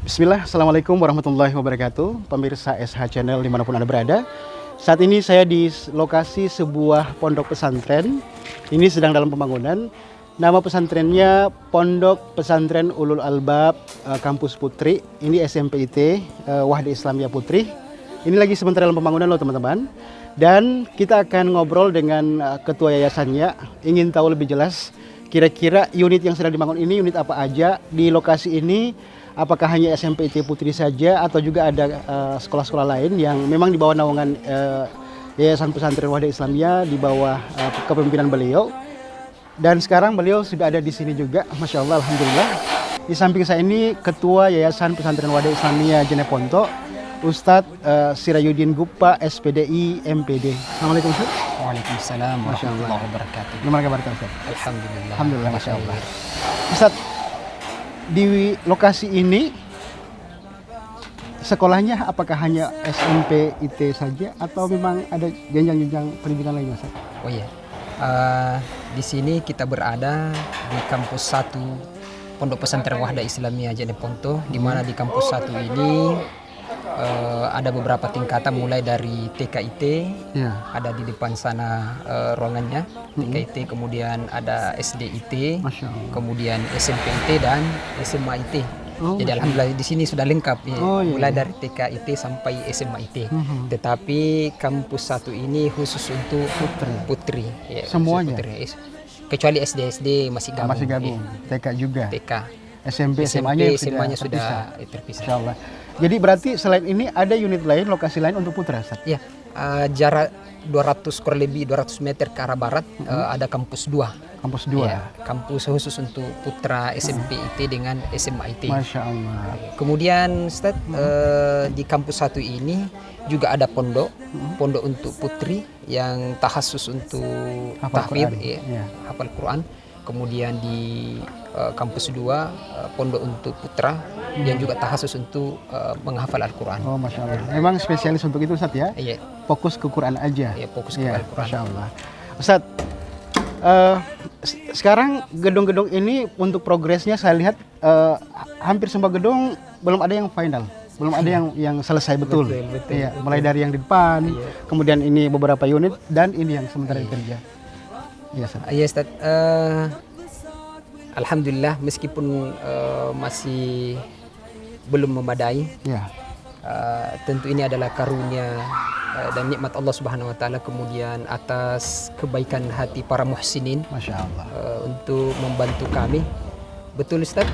Bismillah, Assalamualaikum warahmatullahi wabarakatuh. Pemirsa SH Channel dimanapun Anda berada. Saat ini saya di lokasi sebuah pondok pesantren. Ini sedang dalam pembangunan. Nama pesantrennya Pondok Pesantren Ulul Albab Kampus Putri. Ini SMPIT Wahda Islamiyah Putri. Ini lagi sementara dalam pembangunan loh teman-teman. Dan kita akan ngobrol dengan ketua yayasannya. Ingin tahu lebih jelas kira-kira unit yang sedang dibangun ini unit apa aja di lokasi ini. Apakah hanya SMPIT Putri saja atau juga ada sekolah-sekolah lain yang memang di bawah naungan Yayasan Pesantren Wahda Islamiyah di bawah kepemimpinan beliau. Dan sekarang beliau sudah ada di sini juga, Masya Allah, Alhamdulillah. Di samping saya ini Ketua Yayasan Pesantren Wahda Islamiyah Jeneponto, Ustadz Sirayuddin Guppa, SPDI, MPD. Assalamualaikum Ustaz. Waalaikumsalam warahmatullahi wabarakatuh. Gimana kabar Ustaz? Alhamdulillah. Alhamdulillah, Masya Allah. Ustaz, di lokasi ini sekolahnya apakah hanya SMPIT saja atau memang ada jenjang-jenjang pendidikan lainnya, Ustaz? Oh iya, di sini kita berada di kampus 1 Pondok Pesantren Wahda Islamiyah Jeneponto, di mana di kampus 1 ini ada beberapa tingkatan mulai dari TKIT, Ya. ada di depan sana ruangannya TKIT, kemudian ada SDIT, Masya Allah. kemudian SMPIT dan SMAIT. Oh, Jadi alhamdulillah di sini sudah lengkap ya. Oh, iya, Mulai iya. dari TKIT sampai SMAIT. Tetapi kampus 1 ini khusus untuk putri ya, khusus Semuanya? putri. Kecuali SD masih gabung. Masih gabung, Ya. TK juga. TK. SMP, SMA-nya SMA-nya terpisah. sudah terpisah. Insya Allah. Jadi berarti selain ini ada unit lain, lokasi lain untuk putra, Ustaz? Ya, jarak 200 kurang lebih 200 meter ke arah barat ada kampus 2. Kampus 2. Ya, kampus khusus untuk putra SMPIT dengan SMAIT. Masya Allah. Kemudian Ustaz, di kampus 1 ini juga ada pondok untuk putri yang tahassus untuk Hafal tahfidz, Quran. ya, Ya. hafal Quran. Kemudian di kampus 2 pondok untuk putra yang juga tahassus untuk menghafal Al-Quran. Oh, Masya Allah. Memang spesialis untuk itu, Ustaz ya? Iya, Fokus ke Quran aja. iya, fokus ke Iya, Al-Quran. Masya Allah. Ustaz, sekarang gedung-gedung ini untuk progresnya saya lihat hampir semua gedung belum ada yang final, belum ada yang selesai betul. Betul, Iya, mulai dari yang di depan, kemudian ini beberapa unit dan ini yang sementara dikerja. Iya, Ustaz. Iya Ustaz, alhamdulillah meskipun masih belum memadai, Iya. tentu ini adalah karunia dan nikmat Allah Subhanahu wa taala, kemudian atas kebaikan hati para muhsinin Masya Allah. untuk membantu kami. Betul Ustaz,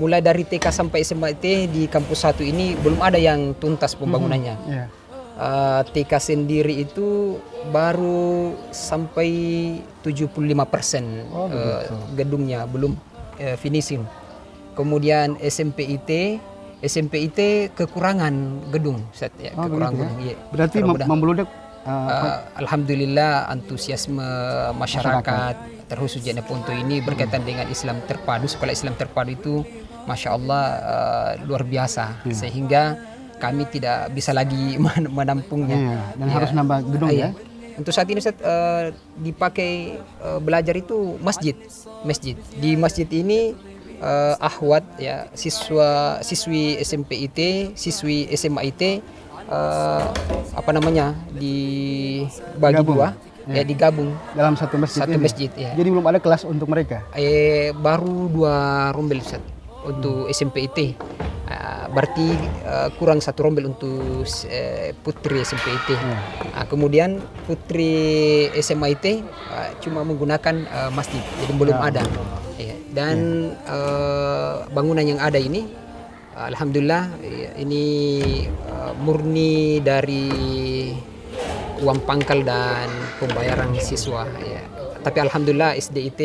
mulai dari TK sampai SMAIT di kampus 1 ini belum ada yang tuntas pembangunannya. Iya. TK sendiri itu baru sampai 75% Oh, begitu. gedungnya belum finishing. Kemudian SMPIT kekurangan gedung, Ustaz, ya, Oh, kekurangan begitu ya. gedung. Iya. Berarti Mudah-mudahan. membludak Alhamdulillah antusiasme masyarakat terkhusus Jeneponto ini berkaitan dengan Islam terpadu, sekolah Islam terpadu itu Masya Allah luar biasa, sehingga kami tidak bisa lagi menampungnya. Iya, dan Ya. harus nambah gedung ya. Untuk saat ini Ustaz, dipakai belajar itu masjid. Di masjid ini ahwat ya, siswi SMPIT, siswi SMAIT dibagi Gabung. 2 ya, digabung Dalam satu masjid satu ini. masjid ya. Jadi belum ada kelas untuk mereka. Baru 2 rombel Ustaz untuk SMPIT. Berarti kurang 1 rombel untuk putri SMPIT. Kemudian putri SMAIT cuma menggunakan masjid, jadi belum ada. Ya. Dan bangunan yang ada ini, alhamdulillah ini murni dari uang pangkal dan pembayaran siswa. Ya. Tapi alhamdulillah SDIT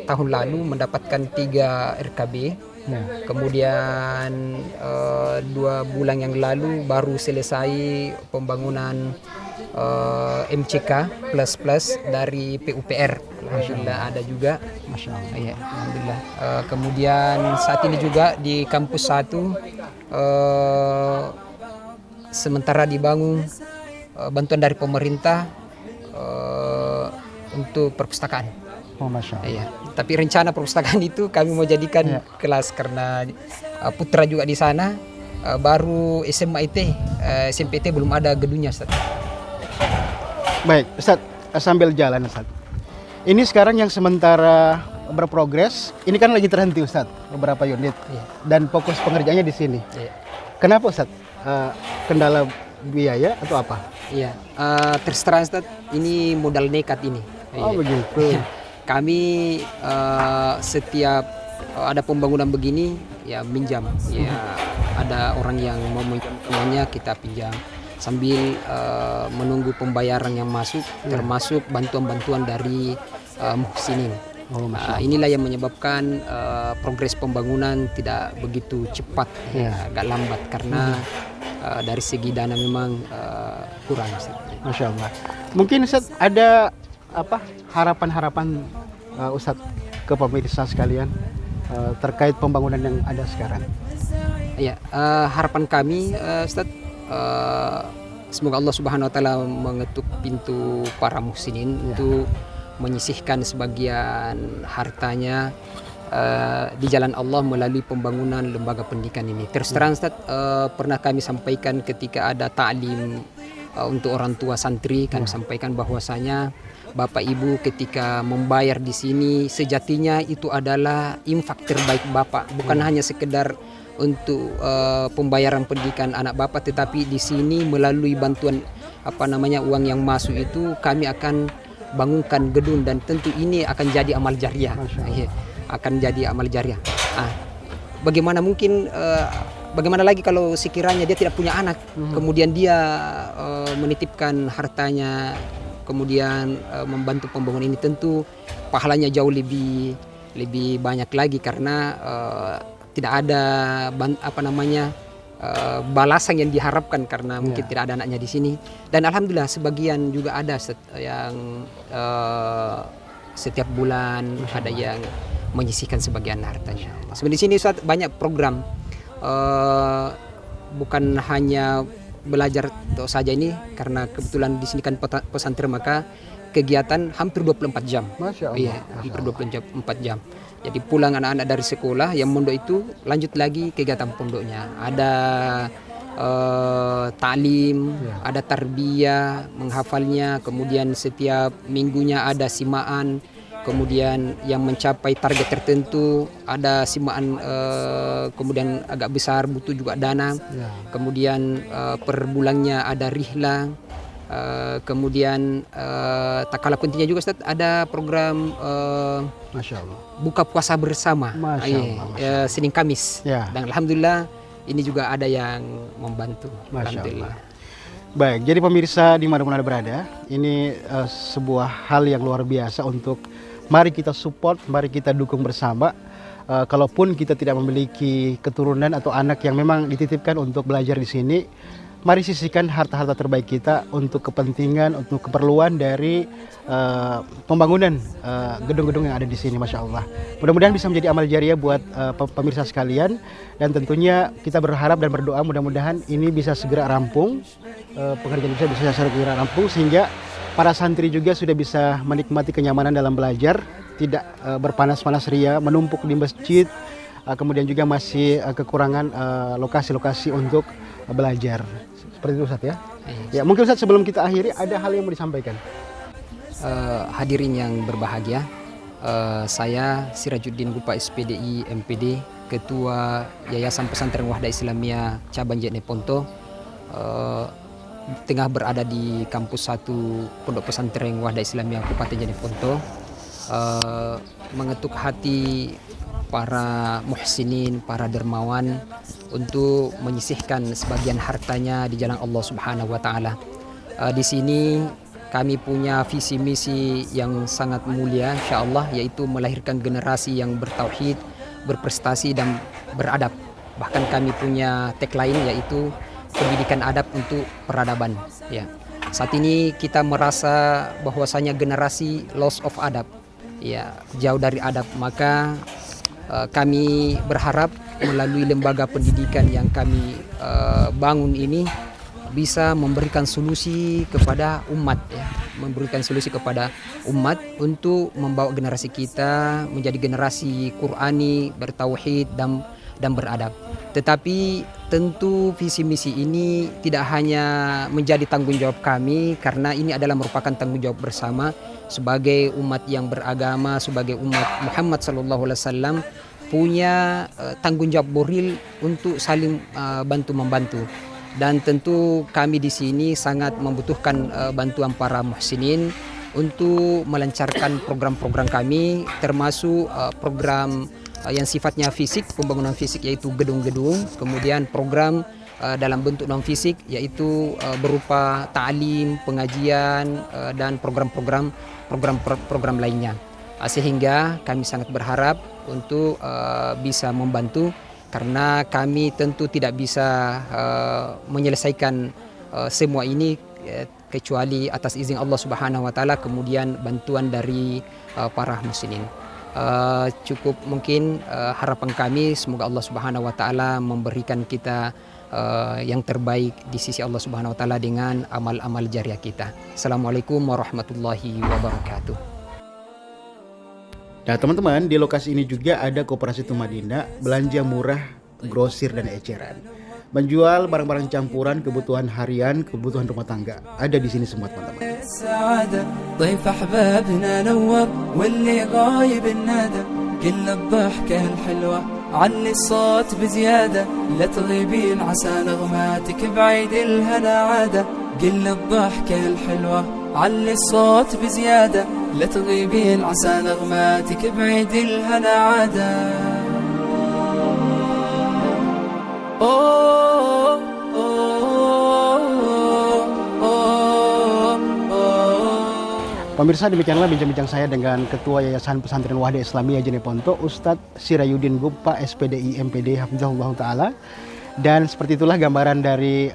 tahun lalu mendapatkan 3 RKB. Ya. Kemudian 2 bulan yang lalu baru selesai pembangunan MCK plus dari PUPR. Alhamdulillah ada juga. Masya Allah. Ya, alhamdulillah. Kemudian saat ini juga di kampus 1 sementara dibangun bantuan dari pemerintah untuk perpustakaan. Oh, Masya Allah. Iya. Tapi rencana perpustakaan itu kami mau jadikan kelas, karena putra juga di sana. Baru SMA IT, SMP IT belum ada gedungnya, Ustaz. Baik, Ustaz, sambil jalan Ustaz. Ini sekarang yang sementara berprogres, ini kan lagi terhenti Ustaz, beberapa unit. Iya. Dan fokus pengerjaannya di sini. Iya. Kenapa Ustaz? Kendala biaya atau apa? Iya, terus terang Ustaz, ini modal nekat ini. Oh Iya. begitu. Kami setiap ada pembangunan begini ya minjam, ya ada orang yang mau minjam uangnya kita pinjam sambil menunggu pembayaran yang masuk, termasuk bantuan-bantuan dari muhsinin. Oh, Inilah yang menyebabkan progres pembangunan tidak begitu cepat, agak lambat karena dari segi dana memang kurang. Masya Allah. Mungkin Ustaz ada apa harapan-harapan Ustaz ke pemirsa sekalian terkait pembangunan yang ada sekarang? Ya, harapan kami Ustaz, semoga Allah Subhanahu wa taala mengetuk pintu para muhsinin untuk menyisihkan sebagian hartanya di jalan Allah melalui pembangunan lembaga pendidikan ini. Terus terang Ustaz, pernah kami sampaikan ketika ada ta'lim untuk orang tua santri, kami sampaikan bahwasanya Bapak Ibu ketika membayar di sini sejatinya itu adalah infak terbaik Bapak, bukan hanya sekedar untuk pembayaran pendidikan anak Bapak, tetapi di sini melalui bantuan uang yang masuk itu kami akan bangunkan gedung dan tentu ini akan jadi amal jariah. Akan jadi amal jariah. Bagaimana mungkin bagaimana lagi kalau sekiranya dia tidak punya anak, kemudian dia menitipkan hartanya, kemudian membantu pembangunan ini, tentu pahalanya jauh lebih banyak lagi karena tidak ada balasan yang diharapkan karena mungkin tidak ada anaknya di sini. Dan alhamdulillah sebagian juga ada yang setiap bulan ada yang menyisihkan sebagian hartanya. Sebenarnya di sini Ustaz banyak program, bukan hanya belajar saja ini, karena kebetulan di sini kan pesantren, maka kegiatan hampir 24 jam. Masya Allah. Iya, hampir 24 jam. Jadi pulang anak-anak dari sekolah yang mondok itu lanjut lagi kegiatan pondoknya. Ada ta'lim, ada tarbiyah, menghafalnya, kemudian setiap minggunya ada simaan, kemudian yang mencapai target tertentu ada simaan, kemudian agak besar butuh juga dana, kemudian per bulannya ada rihla, kemudian tak kalah pentingnya juga Ustaz, ada program Masya Allah. buka puasa bersama Senin Kamis, dan alhamdulillah ini juga ada yang membantu. Alhamdulillah. Baik, jadi pemirsa dimanapun Anda berada, ini sebuah hal yang luar biasa untuk mari kita support, mari kita dukung bersama. Kalaupun kita tidak memiliki keturunan atau anak yang memang dititipkan untuk belajar di sini, mari sisihkan harta-harta terbaik kita untuk kepentingan, untuk keperluan dari pembangunan gedung-gedung yang ada di sini. Masya Allah. Mudah-mudahan bisa menjadi amal jariah buat pemirsa sekalian, dan tentunya kita berharap dan berdoa mudah-mudahan ini bisa segera rampung, pengerjaan bisa segera rampung sehingga para santri juga sudah bisa menikmati kenyamanan dalam belajar, tidak berpanas-panas ria menumpuk di masjid, kemudian juga masih kekurangan lokasi-lokasi untuk belajar. Seperti itu Ustaz ya. Ya, mungkin Ustaz sebelum kita akhiri ada hal yang mau disampaikan. Hadirin yang berbahagia, saya Sirajuddin Gupa SPDI MPD, Ketua Yayasan Pesantren Wahda Islamiyah Cabang Jeneponto, tengah berada di kampus 1 Pondok Pesantren Wahda Islamiyah Kabupaten Jeneponto, mengetuk hati para muhsinin, para dermawan untuk menyisihkan sebagian hartanya di jalan Allah Subhanahu wa taala. Di sini kami punya visi misi yang sangat mulia insyaallah, yaitu melahirkan generasi yang bertauhid, berprestasi dan beradab. Bahkan kami punya tagline yaitu pendidikan adab untuk peradaban. Ya. Saat ini kita merasa bahwasanya generasi loss of adab, ya, jauh dari adab, maka kami berharap melalui lembaga pendidikan yang kami bangun ini bisa memberikan solusi kepada umat, ya, memberikan solusi kepada umat untuk membawa generasi kita menjadi generasi Qur'ani, bertauhid dan dan beradab. Tetapi tentu visi misi ini tidak hanya menjadi tanggung jawab kami, karena ini adalah merupakan tanggung jawab bersama sebagai umat yang beragama, sebagai umat Muhammad SAW punya tanggung jawab moral untuk saling bantu membantu. Dan tentu kami di sini sangat membutuhkan bantuan para muhsinin untuk melancarkan program-program kami, termasuk program yang sifatnya fisik, pembangunan fisik yaitu gedung-gedung, kemudian program dalam bentuk non fisik yaitu berupa ta'lim, pengajian dan program-program lainnya. Sehingga kami sangat berharap untuk bisa membantu, karena kami tentu tidak bisa menyelesaikan semua ini kecuali atas izin Allah Subhanahu wa taala, kemudian bantuan dari para muslimin. Cukup mungkin harapan kami, semoga Allah Subhanahu wa taala memberikan kita yang terbaik di sisi Allah Subhanahu wa taala dengan amal-amal jariah kita. Assalamualaikum warahmatullahi wabarakatuh. Nah teman-teman, di lokasi ini juga ada Koperasi Tumadina, belanja murah, grosir dan eceran. Menjual barang-barang campuran kebutuhan harian, kebutuhan rumah tangga. Ada di sini semua teman-teman. علي الصوت بزيادة لا تغيبين عسى نغماتك بعيد الهنا عادة قل الضحكة الحلوة علي الصوت بزيادة لا تغيبين عسى نغماتك بعيد الهنا عادة Pemirsa, demikianlah bincang-bincang saya dengan Ketua Yayasan Pesantren Wahda Islamiyah Jeneponto, Ustadz Sirayudin Gumpa, SPDI MPD Hafizahullah Ta'ala. Dan seperti itulah gambaran dari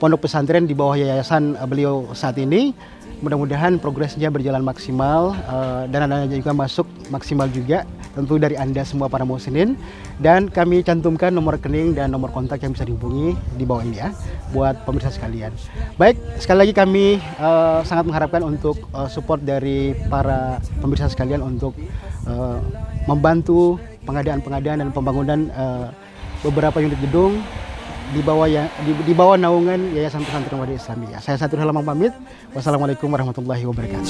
pondok pesantren di bawah yayasan beliau saat ini. Mudah-mudahan progresnya berjalan maksimal, dan dananya juga masuk maksimal juga, tentu dari Anda semua para muslimin. Dan kami cantumkan nomor rekening dan nomor kontak yang bisa dihubungi di bawah ini ya, buat pemirsa sekalian. Baik, sekali lagi kami sangat mengharapkan untuk support dari para pemirsa sekalian untuk membantu pengadaan dan pembangunan beberapa unit gedung di bawah naungan Yayasan Pesantren Wahda Islamiyah. Saya Satur Halamang pamit. Wassalamualaikum warahmatullahi wabarakatuh.